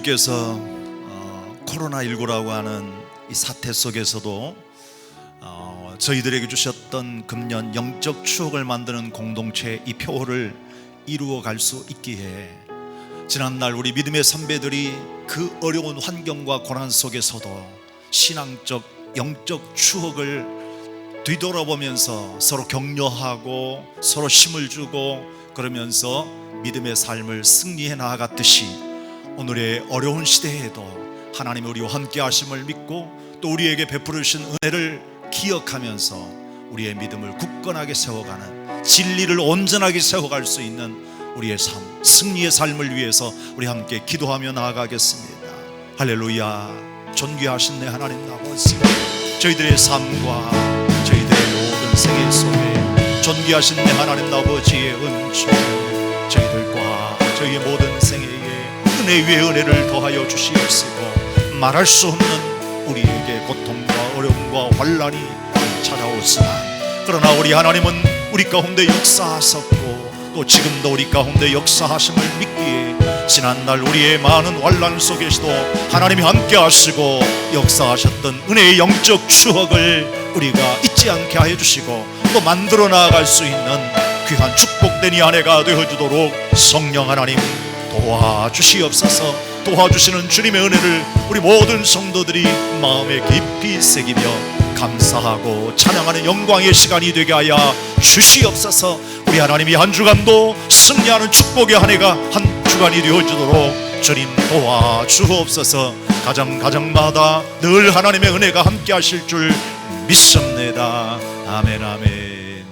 하나님께서 코로나19라고 하는 이 사태 속에서도 저희들에게 주셨던 금년 영적 추억을 만드는 공동체 이 표를 이루어 갈 수 있기에 지난날 우리 믿음의 선배들이 그 어려운 환경과 고난 속에서도 신앙적 영적 추억을 뒤돌아보면서 서로 격려하고 서로 힘을 주고 그러면서 믿음의 삶을 승리해 나아갔듯이 오늘의 어려운 시대에도 하나님이 우리와 함께 하심을 믿고 또 우리에게 베풀으신 은혜를 기억하면서 우리의 믿음을 굳건하게 세워가는 진리를 온전하게 세워갈 수 있는 우리의 삶, 승리의 삶을 위해서 우리 함께 기도하며 나아가겠습니다. 할렐루야. 존귀하신 내 하나님 아버지, 저희들의 삶과 저희들의 모든 생애 속에 존귀하신 내 하나님 아버지의 은총을 저희들과 저희의 모든 생애에 은혜 위에 은혜를 더하여 주시옵시고 말할 수 없는 우리에게 고통과 어려움과 환난이 찾아오지만 그러나 우리 하나님은 우리 가운데 역사하셨고 또 지금도 우리 가운데 역사하심을 믿기에 지난날 우리의 많은 환난 속에서도 하나님이 함께 하시고 역사하셨던 은혜의 영적 추억을 우리가 잊지 않게 하여 주시고 또 만들어 나아갈 수 있는 귀한 축복된 이 아내가 되어주도록 성령 하나님 도와주시옵소서. 도와주시는 주님의 은혜를 우리 모든 성도들이 마음에 깊이 새기며 감사하고 찬양하는 영광의 시간이 되게 하여 주시옵소서. 우리 하나님이 한 주간도 승리하는 축복의 한 해가 한 주간이 되어주도록 주님 도와주옵소서. 가정마다 늘 하나님의 은혜가 함께 하실 줄 믿습니다. 아멘 아멘.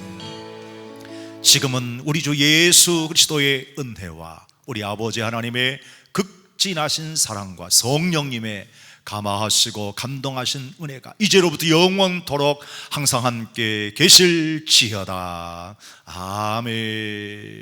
지금은 우리 주 예수 그리스도의 은혜와 우리 아버지 하나님의 극진하신 사랑과 성령님의 감화하시고 감동하신 은혜가 이제로부터 영원토록 항상 함께 계실지어다. 아멘.